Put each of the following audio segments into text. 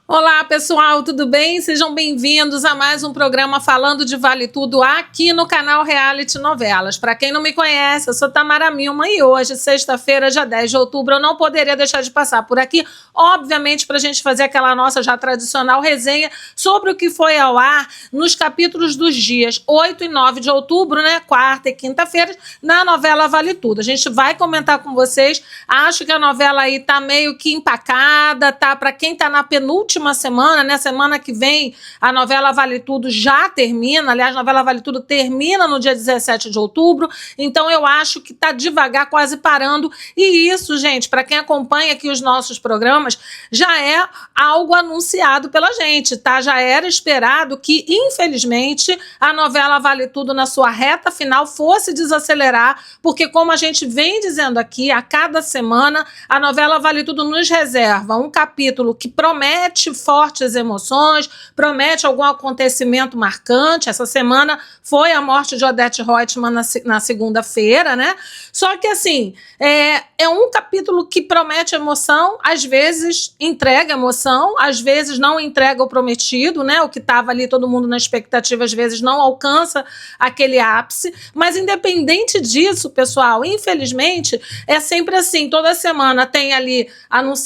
Olá, pessoal, tudo bem? Sejam bem-vindos a mais um programa falando de Vale Tudo aqui no canal Reality Novelas. Para quem não me conhece, eu sou Tamara Milman e hoje, sexta-feira, dia 10 de outubro, eu não poderia deixar de passar por aqui, obviamente, para a gente fazer aquela nossa já tradicional resenha sobre o que foi ao ar nos capítulos dos dias 8 e 9 de outubro, né? Quarta e quinta-feira, na novela Vale Tudo. A gente vai comentar com vocês. Acho que a novela aí tá meio que empacada, tá? Para quem tá na penúltima semana, né? Semana que vem a novela Vale Tudo já termina. Aliás, a novela Vale Tudo termina no dia 17 de outubro. Então eu acho que tá devagar, quase parando. E isso, gente, para quem acompanha aqui os nossos programas, já é algo anunciado pela gente, tá? Já era esperado que, infelizmente, a novela Vale Tudo na sua reta final fosse desacelerar, porque como a gente vem dizendo aqui, a cada semana a novela Vale Tudo nos reserva um capítulo que promete fortes emoções, promete algum acontecimento marcante. Essa semana foi a morte de Odete Roitman na segunda-feira, né? Só que, assim, é um capítulo que promete emoção, às vezes entrega emoção, às vezes não entrega o prometido, né? O que estava ali todo mundo na expectativa, às vezes não alcança aquele ápice. Mas, independente disso, pessoal, infelizmente, é sempre assim. Toda semana tem ali,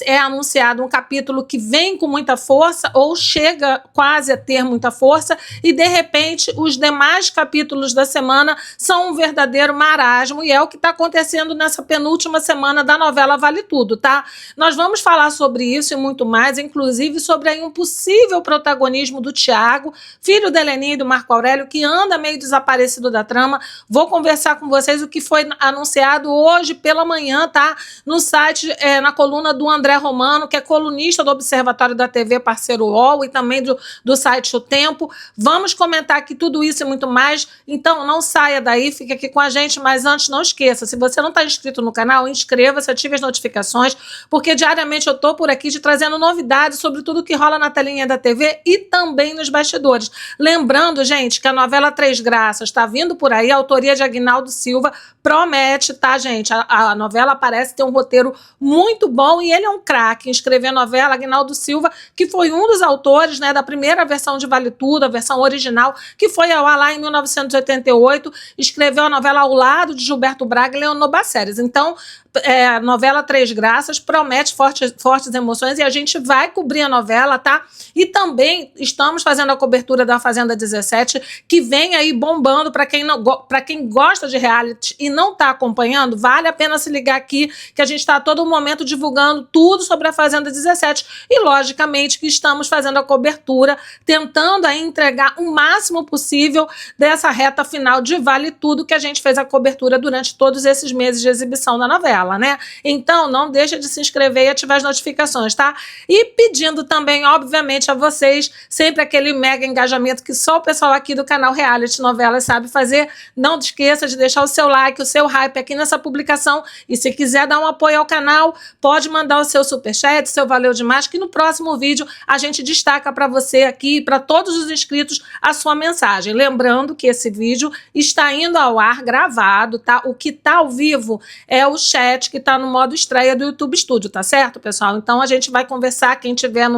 é anunciado um capítulo que vem com muita força ou chega quase a ter muita força e, de repente, os demais capítulos da semana são um verdadeiro marasmo e é o que está acontecendo nessa penúltima semana da novela Vale Tudo, tá? Nós vamos falar sobre isso e muito mais, inclusive sobre aí um possível protagonismo do Thiago, filho da Heleninha e do Marco Aurélio, que anda meio desaparecido da trama. Vou conversar com vocês o que foi anunciado hoje pela manhã, tá? No site, na coluna do André Romano, que é colunista do Observatório da TV Parceiro UOL e também do site O Tempo. Vamos comentar aqui tudo isso e muito mais. Então não saia daí, fique aqui com a gente, mas antes não esqueça, se você não está inscrito no canal, inscreva-se, ative as notificações, porque diariamente eu estou por aqui te trazendo novidades sobre tudo que rola na telinha da TV e também nos bastidores. Lembrando, gente, que a novela Três Graças está vindo por aí, a autoria de Aguinaldo Silva, promete, tá, gente? A novela parece ter um roteiro muito bom e ele é um craque em escrever a novela. Aguinaldo Silva, que foi um dos autores, né, da primeira versão de Vale Tudo, a versão original, que foi ao ar lá em 1988, escreveu a novela ao lado de Gilberto Braga e Leonor Basseres. Então, a novela Três Graças promete fortes emoções e a gente vai cobrir a novela, tá? E também estamos fazendo a cobertura da Fazenda 17, que vem aí bombando. Para quem gosta de reality e não está acompanhando, vale a pena se ligar aqui, que a gente está a todo momento divulgando tudo sobre a Fazenda 17 e, logicamente, que estamos fazendo a cobertura, tentando aí entregar o máximo possível dessa reta final de Vale Tudo, que a gente fez a cobertura durante todos esses meses de exibição da novela, né? Então, não deixa de se inscrever e ativar as notificações, tá? E pedindo também, obviamente, a vocês, sempre aquele mega engajamento que só o pessoal aqui do canal Reality Novelas sabe fazer. Não esqueça de deixar o seu like, o seu hype aqui nessa publicação e se quiser dar um apoio ao canal, pode mandar o seu superchat, seu valeu demais, que no próximo vídeo a gente destaca para você aqui, para todos os inscritos, a sua mensagem. Lembrando que esse vídeo está indo ao ar gravado, tá? O que tá ao vivo é o chat que tá no modo estreia do YouTube Studio, tá certo, pessoal? Então a gente vai conversar, quem tiver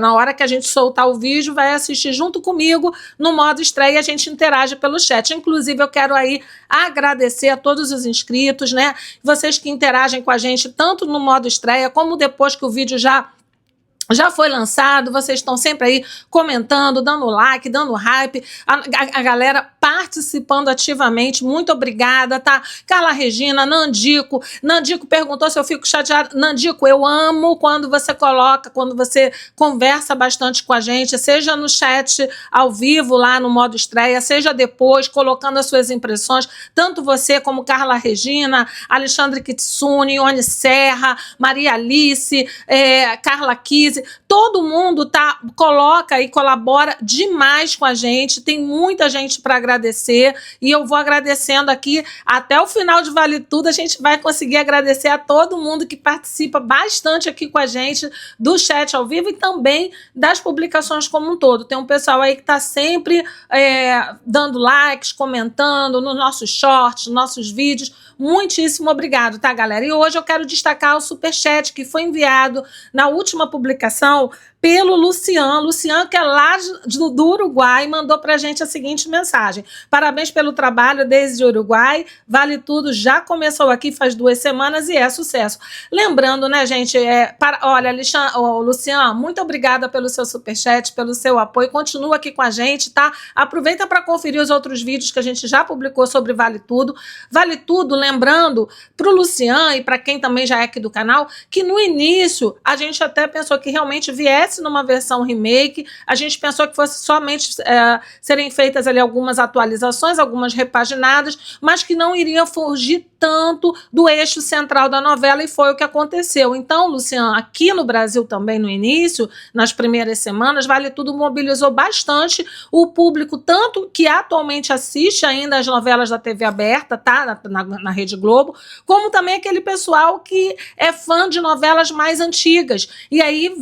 na hora que a gente soltar o vídeo, vai assistir junto comigo no modo estreia e a gente interage pelo chat. Inclusive, eu quero aí agradecer a todos os inscritos, né? Vocês que interagem com a gente, tanto no modo estreia, como depois que o vídeo já foi lançado, vocês estão sempre aí comentando, dando like, dando hype, a galera participando ativamente, muito obrigada, tá? Carla Regina, Nandico perguntou se eu fico chateada. Nandico, eu amo quando você quando você conversa bastante com a gente, seja no chat ao vivo lá no modo estreia, seja depois colocando as suas impressões, tanto você como Carla Regina, Alexandre Kitsune, Ione Serra, Maria Alice, Carla Kise, todo mundo coloca e colabora demais com a gente, tem muita gente para agradecer e eu vou agradecendo aqui até o final de Vale Tudo. A gente vai conseguir agradecer a todo mundo que participa bastante aqui com a gente do chat ao vivo e também das publicações como um todo. Tem um pessoal aí que está sempre dando likes, comentando nos nossos shorts, nos nossos vídeos. Muitíssimo obrigado, tá, galera? E hoje eu quero destacar o superchat que foi enviado na última publicação opinião pelo Lucian, que é lá do Uruguai, mandou pra gente a seguinte mensagem: parabéns pelo trabalho desde o Uruguai, Vale Tudo já começou aqui faz 2 semanas e é sucesso. Lembrando, né, gente, olha, Lucian, muito obrigada pelo seu superchat, pelo seu apoio, continua aqui com a gente, tá? Aproveita para conferir os outros vídeos que a gente já publicou sobre Vale Tudo. Vale Tudo, lembrando pro Lucian e para quem também já é aqui do canal, que no início a gente até pensou que realmente viesse numa versão remake, a gente pensou que fosse somente serem feitas ali algumas atualizações, algumas repaginadas, mas que não iria fugir tanto do eixo central da novela, e foi o que aconteceu. Então, Lucian, aqui no Brasil também no início, nas primeiras semanas, Vale Tudo mobilizou bastante o público, tanto que atualmente assiste ainda as novelas da TV aberta, tá? Na Rede Globo, como também aquele pessoal que é fã de novelas mais antigas. E aí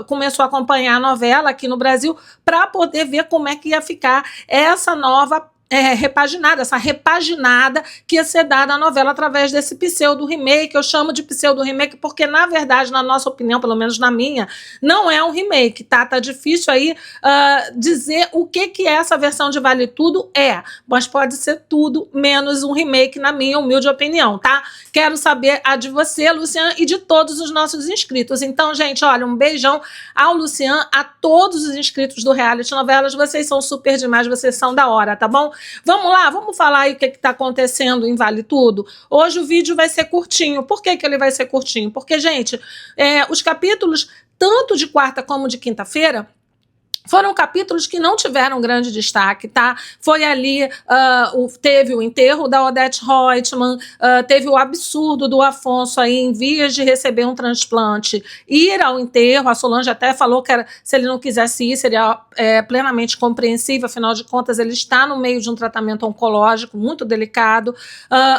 começou a acompanhar a novela aqui no Brasil para poder ver como é que ia ficar essa nova essa repaginada que ia ser dada à novela através desse pseudo-remake. Eu chamo de pseudo-remake porque, na verdade, na nossa opinião, pelo menos na minha, não é um remake, tá? Tá difícil aí dizer o que é essa versão de Vale Tudo, mas pode ser tudo menos um remake, na minha humilde opinião, tá? Quero saber a de você, Lucian, e de todos os nossos inscritos. Então, gente, olha, um beijão ao Lucian, a todos os inscritos do Reality Novelas, vocês são super demais, vocês são da hora, tá bom? Vamos lá, vamos falar aí o que está acontecendo em Vale Tudo. Hoje o vídeo vai ser curtinho. Por que ele vai ser curtinho? Porque, gente, os capítulos, tanto de quarta como de quinta-feira, foram capítulos que não tiveram grande destaque, tá? Foi ali, teve o enterro da Odete Roitman, teve o absurdo do Afonso aí em vias de receber um transplante, ir ao enterro. A Solange até falou que se ele não quisesse ir, seria plenamente compreensível, afinal de contas ele está no meio de um tratamento oncológico muito delicado,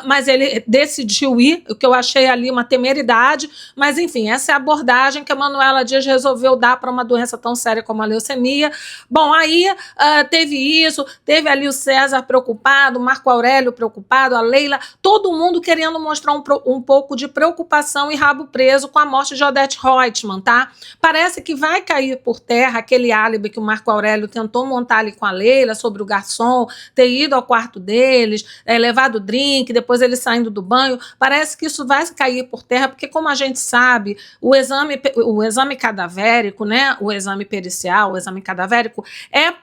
mas ele decidiu ir, o que eu achei ali uma temeridade, mas enfim, essa é a abordagem que a Manuela Dias resolveu dar para uma doença tão séria como a leucemia. Bom, aí teve isso, teve ali o César preocupado, o Marco Aurélio preocupado, a Leila, todo mundo querendo mostrar um pouco de preocupação e rabo preso com a morte de Odete Roitman, tá? Parece que vai cair por terra aquele álibi que o Marco Aurélio tentou montar ali com a Leila sobre o garçom ter ido ao quarto deles, levado o drink, depois eles saindo do banho. Parece que isso vai cair por terra, porque como a gente sabe, o exame cadavérico, né, o exame pericial, o exame cadavérico,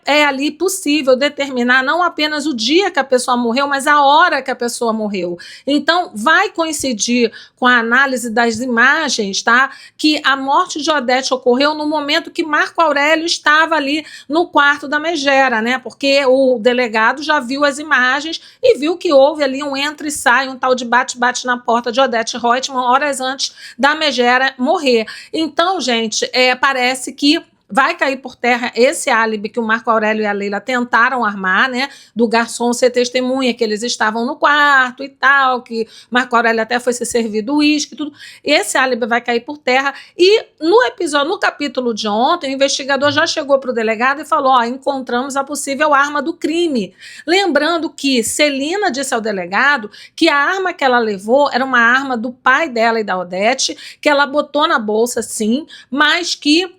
é ali possível determinar não apenas o dia que a pessoa morreu, mas a hora que a pessoa morreu. Então, vai coincidir com a análise das imagens, tá? Que a morte de Odete ocorreu no momento que Marco Aurélio estava ali no quarto da megera, né? Porque o delegado já viu as imagens e viu que houve ali um entra e sai, um tal de bate-bate na porta de Odete Roitman horas antes da megera morrer. Então, gente, parece que vai cair por terra esse álibi que o Marco Aurélio e a Leila tentaram armar, né? Do garçom ser testemunha, que eles estavam no quarto e tal, que Marco Aurélio até foi ser servido uísque e tudo. Esse álibi vai cair por terra. E no capítulo de ontem, o investigador já chegou para o delegado e falou: encontramos a possível arma do crime. Lembrando que Celina disse ao delegado que a arma que ela levou era uma arma do pai dela e da Odete, que ela botou na bolsa, sim, mas que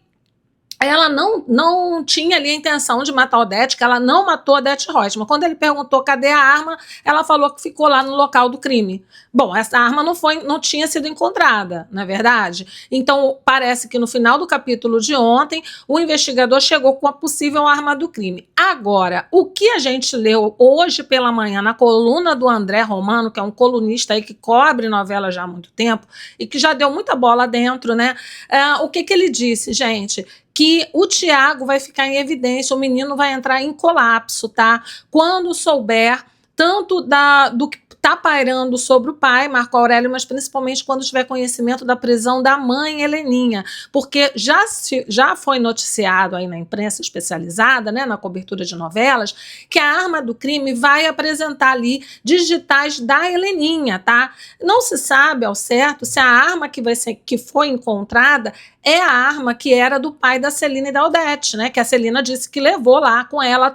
ela não tinha ali a intenção de matar a Odete, que ela não matou a Odete Roitman. Quando ele perguntou cadê a arma, ela falou que ficou lá no local do crime. Bom, essa arma não tinha sido encontrada, não é verdade? Então, parece que no final do capítulo de ontem, o investigador chegou com a possível arma do crime. Agora, o que a gente leu hoje pela manhã na coluna do André Romano, que é um colunista aí que cobre novela já há muito tempo e que já deu muita bola dentro, né? O que ele disse, gente? Que o Thiago vai ficar em evidência, o menino vai entrar em colapso, tá? Quando souber tanto do que está pairando sobre o pai, Marco Aurélio, mas principalmente quando tiver conhecimento da prisão da mãe, Heleninha, porque já foi noticiado aí na imprensa especializada, né, na cobertura de novelas, que a arma do crime vai apresentar ali digitais da Heleninha, tá? Não se sabe ao certo se a arma que foi encontrada é a arma que era do pai da Celina e da Odete, né? Que a Celina disse que levou lá com ela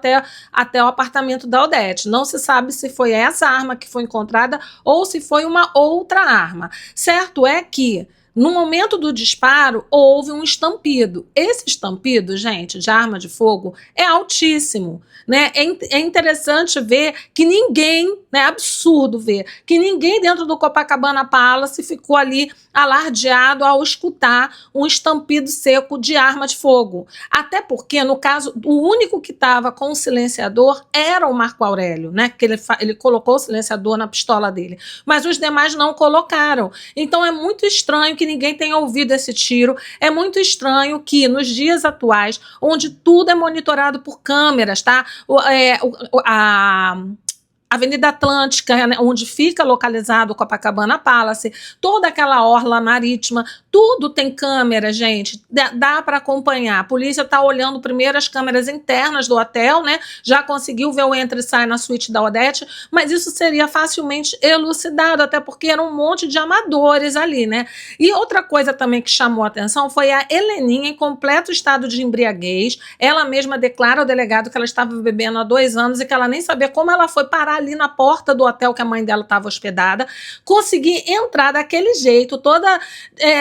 até o apartamento da Odete. Não se sabe se foi essa arma que foi encontrada ou se foi uma outra arma. Certo é que No momento do disparo, houve um estampido. Esse estampido, gente, de arma de fogo é altíssimo, né? É interessante ver que ninguém, né? É absurdo ver que ninguém dentro do Copacabana Palace ficou ali alardeado ao escutar um estampido seco de arma de fogo. Até porque, no caso, o único que estava com o silenciador era o Marco Aurélio, né? Que ele colocou o silenciador na pistola dele. Mas os demais não colocaram. Então é muito estranho que ninguém tenha ouvido esse tiro. É muito estranho que nos dias atuais, onde tudo é monitorado por câmeras, tá? A Avenida Atlântica, né, onde fica localizado o Copacabana Palace, toda aquela orla marítima, tudo tem câmera, gente, dá para acompanhar. A polícia está olhando primeiro as câmeras internas do hotel, né? Já conseguiu ver o entra e sai na suíte da Odete, mas isso seria facilmente elucidado, até porque era um monte de amadores ali, né? E outra coisa também que chamou a atenção foi a Heleninha em completo estado de embriaguez. Ela mesma declara ao delegado que ela estava bebendo há 2 anos e que ela nem sabia como ela foi parar ali na porta do hotel que a mãe dela estava hospedada, conseguir entrar daquele jeito, toda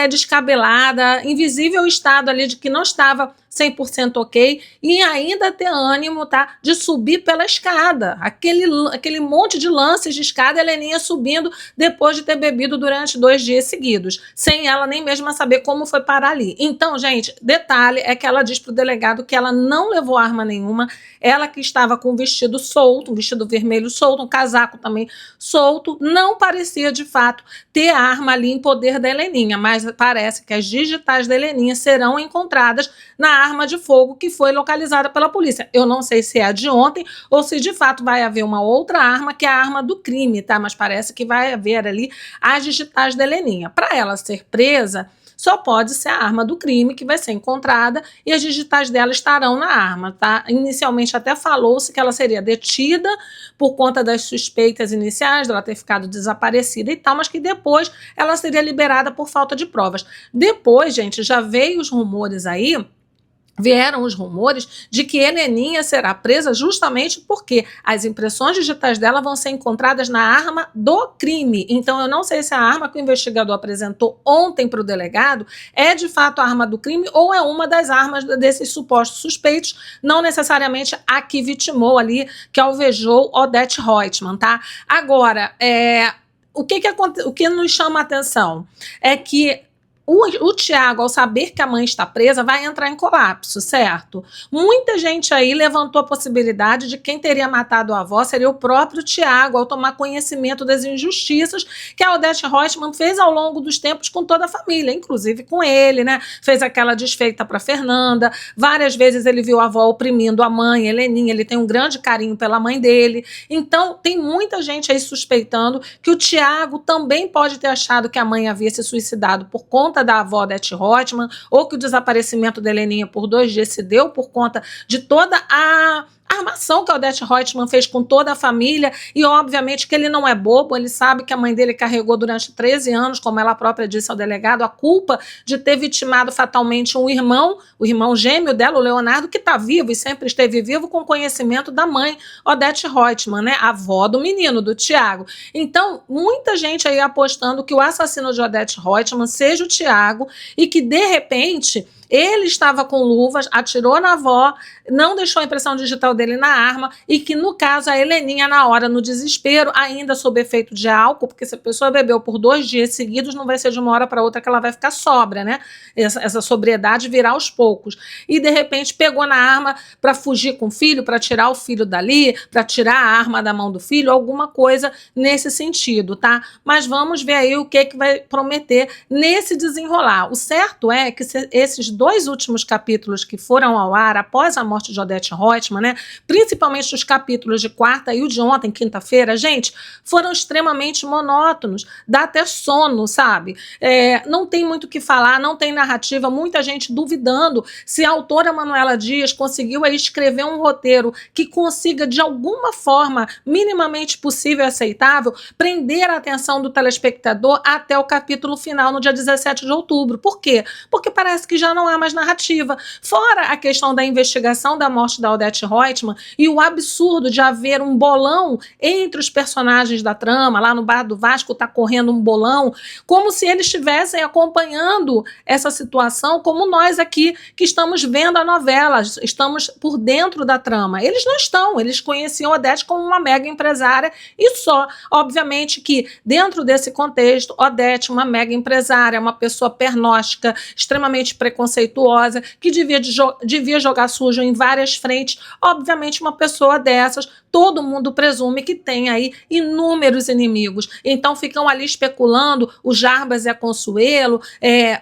descabelada, invisível estado ali de que não estava 100% ok, e ainda ter ânimo, tá, de subir pela escada, aquele monte de lances de escada, a Heleninha subindo depois de ter bebido durante 2 dias seguidos, sem ela nem mesma saber como foi parar ali. Então, gente, detalhe é que ela diz pro delegado que ela não levou arma nenhuma, ela que estava com um vestido solto, um vestido vermelho solto, um casaco também solto, não parecia de fato ter arma ali em poder da Heleninha, mas parece que as digitais da Heleninha serão encontradas na arma de fogo que foi localizada pela polícia. Eu não sei se é a de ontem ou se de fato vai haver uma outra arma, que é a arma do crime, tá? Mas parece que vai haver ali as digitais da Heleninha. Para ela ser presa, só pode ser a arma do crime que vai ser encontrada e as digitais dela estarão na arma, tá? Inicialmente até falou-se que ela seria detida por conta das suspeitas iniciais, dela ter ficado desaparecida e tal, mas que depois ela seria liberada por falta de provas. Depois, gente, já veio os rumores aí, vieram os rumores de que Heleninha será presa justamente porque as impressões digitais dela vão ser encontradas na arma do crime. Então eu não sei se a arma que o investigador apresentou ontem para o delegado é de fato a arma do crime ou é uma das armas desses supostos suspeitos, não necessariamente a que vitimou ali, que alvejou Odete Roitman, tá? Agora, o que nos chama a atenção é que o Tiago, ao saber que a mãe está presa, vai entrar em colapso, certo? Muita gente aí levantou a possibilidade de quem teria matado a avó seria o próprio Tiago, ao tomar conhecimento das injustiças que a Odete Roitman fez ao longo dos tempos com toda a família, inclusive com ele, né? Fez aquela desfeita para Fernanda, várias vezes ele viu a avó oprimindo a mãe, Heleninha, ele tem um grande carinho pela mãe dele. Então, tem muita gente aí suspeitando que o Tiago também pode ter achado que a mãe havia se suicidado por conta da avó Odete Roitman, ou que o desaparecimento da Heleninha por 2 dias se deu por conta de toda a armação que a Odete Roitman fez com toda a família, e obviamente que ele não é bobo, ele sabe que a mãe dele carregou durante 13 anos, como ela própria disse ao delegado, a culpa de ter vitimado fatalmente o irmão gêmeo dela, o Leonardo, que está vivo e sempre esteve vivo com conhecimento da mãe Odete Roitman, né, a avó do menino, do Tiago. Então, muita gente aí apostando que o assassino de Odete Roitman seja o Tiago e que, de repente, ele estava com luvas, atirou na avó, não deixou a impressão digital dele na arma e que, no caso, a Heleninha, na hora, no desespero, ainda sob efeito de álcool, porque se a pessoa bebeu por 2 dias seguidos, não vai ser de uma hora para outra que ela vai ficar sóbria, né? Essa sobriedade virá aos poucos. E, de repente, pegou na arma para fugir com o filho, para tirar o filho dali, para tirar a arma da mão do filho, alguma coisa nesse sentido, tá? Mas vamos ver aí o que vai prometer nesse desenrolar. O certo é que esses 2 últimos capítulos que foram ao ar após a morte de Odete Roitman, né, principalmente os capítulos de quarta e o de ontem, quinta-feira, gente, foram extremamente monótonos, dá até sono, sabe? Não tem muito o que falar, não tem narrativa, muita gente duvidando se a autora Manuela Dias conseguiu aí escrever um roteiro que consiga, de alguma forma minimamente possível e aceitável, prender a atenção do telespectador até o capítulo final, no dia 17 de outubro. Por quê? Porque parece que já não há mais narrativa. Fora a questão da investigação da morte da Odete Roitman e o absurdo de haver um bolão entre os personagens da trama, lá no Bar do Vasco está correndo um bolão, como se eles estivessem acompanhando essa situação, como nós aqui que estamos vendo a novela, estamos por dentro da trama. Eles não estão, eles conheciam a Odete como uma mega empresária e só. Obviamente que dentro desse contexto, Odete, uma mega empresária, uma pessoa pernóstica, extremamente preconceituosa, que devia jogar sujo em várias frentes. Obviamente, uma pessoa dessas, todo mundo presume que tem aí inúmeros inimigos. Então ficam ali especulando, o Jarbas e a Consuelo,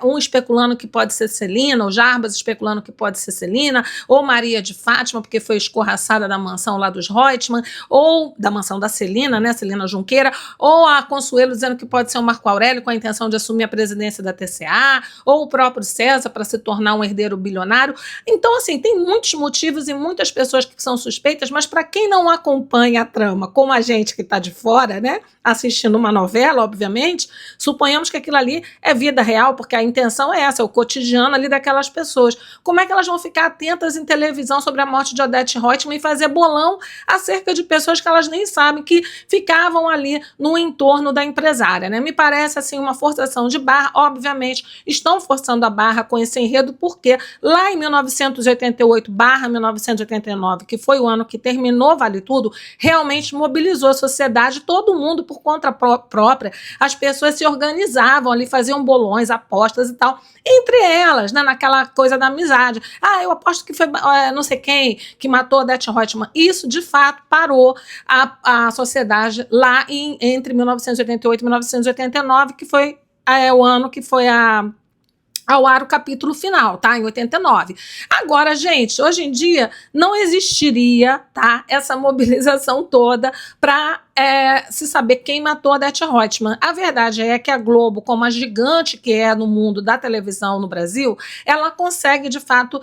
um especulando que pode ser Celina, o Jarbas especulando que pode ser Celina, ou Maria de Fátima, porque foi escorraçada da mansão lá dos Roitman, ou da mansão da Celina, né, Celina Junqueira, ou a Consuelo dizendo que pode ser o Marco Aurélio com a intenção de assumir a presidência da TCA, ou o próprio César para se tornar um herdeiro bilionário. Então, assim, tem muitos motivos e muitas pessoas que são suspeitas, mas para quem não acompanha a trama, como a gente que está de fora, né, assistindo uma novela, obviamente, suponhamos que aquilo ali é vida real, porque a intenção é essa, é o cotidiano ali daquelas pessoas. Como é que elas vão ficar atentas em televisão sobre a morte de Odete Roitman e fazer bolão acerca de pessoas que elas nem sabem que ficavam ali no entorno da empresária, né? Me parece, assim, uma forçação de barra. Obviamente, estão forçando a barra com esse enredo, porque lá em 1988/1989, que foi o ano que terminou Vale Tudo, realmente mobilizou a sociedade, todo mundo por conta própria. As pessoas se organizavam ali, faziam bolões, apostas e tal, entre elas, né, naquela coisa da amizade. Ah, eu aposto que foi não sei quem que matou a Odete Roitman. Isso, de fato, parou a sociedade lá entre 1988 e 1989, que foi o ano que foi ao ar o capítulo final, tá? Em 89. Agora, gente, hoje em dia não existiria, tá, essa mobilização toda para se saber quem matou a Odete Roitman. A verdade é que a Globo, como a gigante que é no mundo da televisão no Brasil, ela consegue, de fato,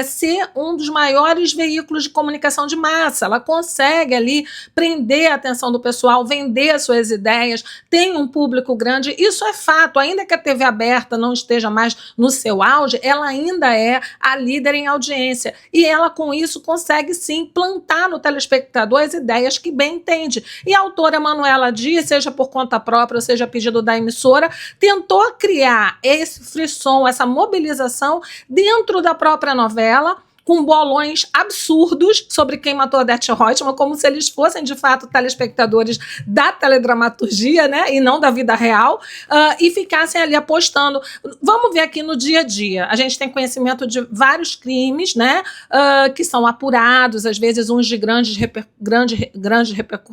ser um dos maiores veículos de comunicação de massa. Ela consegue ali prender a atenção do pessoal, vender as suas ideias, tem um público grande. Isso é fato. Ainda que a TV aberta não esteja mais no seu auge, ela ainda é a líder em audiência. E ela, com isso, consegue, sim, plantar no telespectador as ideias que bem entende. E a autora Manuela Dias, seja por conta própria, ou seja a pedido da emissora, tentou criar esse frisson, essa mobilização dentro da própria novela, com bolões absurdos sobre quem matou a Odete Roitman, como se eles fossem, de fato, telespectadores da teledramaturgia, né, e não da vida real, e ficassem ali apostando. Vamos ver aqui no dia a dia. A gente tem conhecimento de vários crimes, né, que são apurados, às vezes uns de grande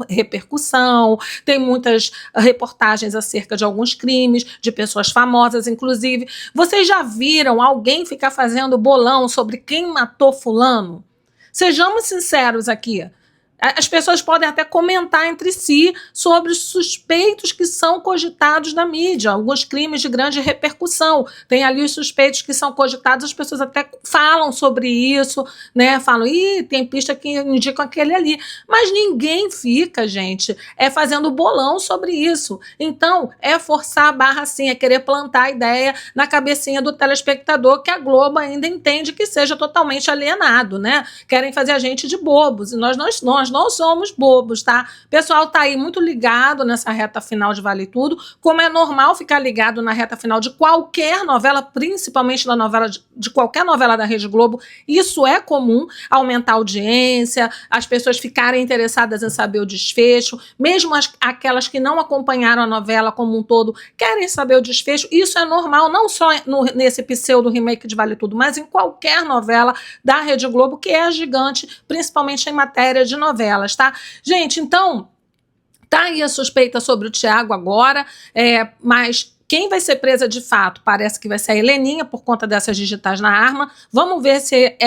repercussão, tem muitas reportagens acerca de alguns crimes, de pessoas famosas, inclusive. Vocês já viram alguém ficar fazendo bolão sobre quem matou fulano? Sejamos sinceros aqui. As pessoas podem até comentar entre si sobre os suspeitos que são cogitados na mídia, alguns crimes de grande repercussão. Tem ali os suspeitos que são cogitados, as pessoas até falam sobre isso, né? Falam, tem pista que indicam aquele ali. Mas ninguém fica, gente, fazendo bolão sobre isso. Então, é forçar a barra, sim, é querer plantar a ideia na cabecinha do telespectador, que a Globo ainda entende que seja totalmente alienado, né? Querem fazer a gente de bobos, e nós não somos bobos, tá? O pessoal tá aí muito ligado nessa reta final de Vale Tudo, como é normal ficar ligado na reta final de qualquer novela, principalmente da novela de qualquer novela da Rede Globo. Isso é comum, aumentar a audiência, as pessoas ficarem interessadas em saber o desfecho, mesmo aquelas que não acompanharam a novela como um todo, querem saber o desfecho. Isso é normal, não só nesse pseudo remake de Vale Tudo, mas em qualquer novela da Rede Globo, que é gigante, principalmente em matéria de novela. Tá? Gente, então, tá aí a suspeita sobre o Thiago agora, mas quem vai ser presa de fato parece que vai ser a Heleninha por conta dessas digitais na arma. Vamos ver se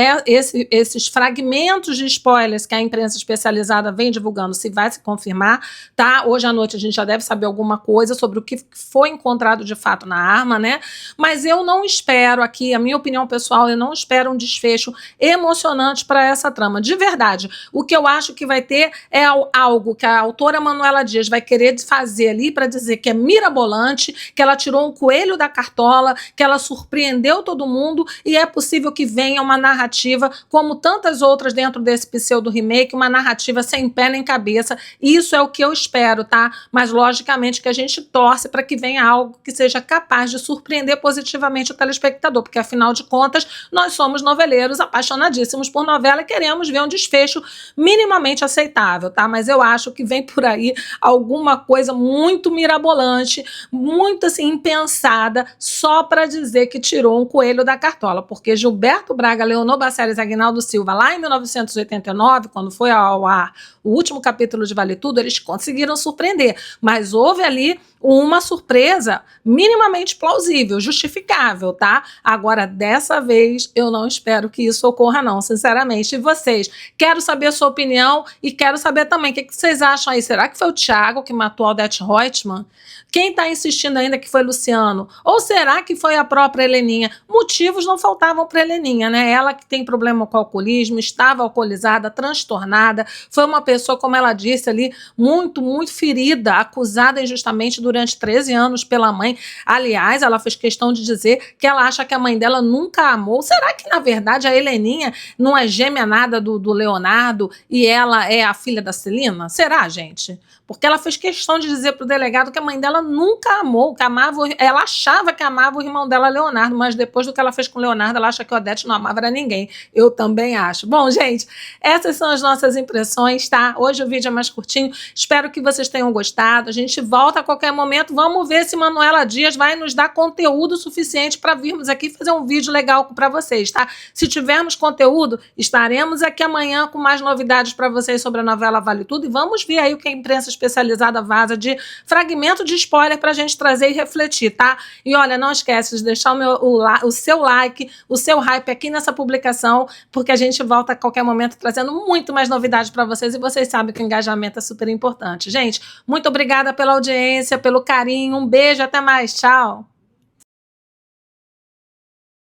esses fragmentos de spoilers que a imprensa especializada vem divulgando, se vai se confirmar, tá? Hoje à noite a gente já deve saber alguma coisa sobre o que foi encontrado de fato na arma, né? Mas eu não espero aqui, a minha opinião pessoal, eu não espero um desfecho emocionante para essa trama. De verdade, o que eu acho que vai ter é algo que a autora Manuela Dias vai querer fazer ali para dizer que é mirabolante, que ela ela tirou um coelho da cartola, que ela surpreendeu todo mundo e é possível que venha uma narrativa, como tantas outras dentro desse pseudo-remake, uma narrativa sem pé nem cabeça. Isso é o que eu espero, tá? Mas, logicamente, que a gente torce para que venha algo que seja capaz de surpreender positivamente o telespectador, porque, afinal de contas, nós somos noveleiros apaixonadíssimos por novela e queremos ver um desfecho minimamente aceitável, tá? Mas eu acho que vem por aí alguma coisa muito mirabolante, muito assim impensada, só para dizer que tirou um coelho da cartola, porque Gilberto Braga, Leonor Baceres e Aguinaldo Silva, lá em 1989, quando foi ao ar o último capítulo de Vale Tudo, eles conseguiram surpreender, mas houve ali uma surpresa minimamente plausível, justificável, tá? Agora, dessa vez, eu não espero que isso ocorra não, sinceramente. E vocês? Quero saber a sua opinião e quero saber também o que vocês acham aí. Será que foi o Thiago que matou a Odete Roitman? Quem está insistindo ainda que foi Luciano? Ou será que foi a própria Heleninha? Motivos não faltavam para Heleninha, né? Ela que tem problema com o alcoolismo, estava alcoolizada, transtornada, foi uma pessoa, como ela disse ali, muito, muito ferida, acusada injustamente durante 13 anos pela mãe. Aliás, ela fez questão de dizer que ela acha que a mãe dela nunca a amou. Será que, na verdade, a Heleninha não é gêmea nada do Leonardo e ela é a filha da Celina? Será, gente? Porque ela fez questão de dizer para o delegado que a mãe dela nunca amou, que amava, ela achava que amava o irmão dela, Leonardo, mas depois do que ela fez com o Leonardo, ela acha que a Odete não amava ninguém. Eu também acho. Bom, gente, essas são as nossas impressões, tá? Hoje o vídeo é mais curtinho, espero que vocês tenham gostado. A gente volta a qualquer momento, vamos ver se Manuela Dias vai nos dar conteúdo suficiente para virmos aqui fazer um vídeo legal para vocês, tá? Se tivermos conteúdo, estaremos aqui amanhã com mais novidades para vocês sobre a novela Vale Tudo e vamos ver aí o que a imprensa especializada vaza de fragmento de spoiler pra gente trazer e refletir, tá? E olha, não esquece de deixar o seu like, o seu hype aqui nessa publicação, porque a gente volta a qualquer momento trazendo muito mais novidades pra vocês e vocês sabem que o engajamento é super importante. Gente, muito obrigada pela audiência, pelo carinho, um beijo, até mais, tchau!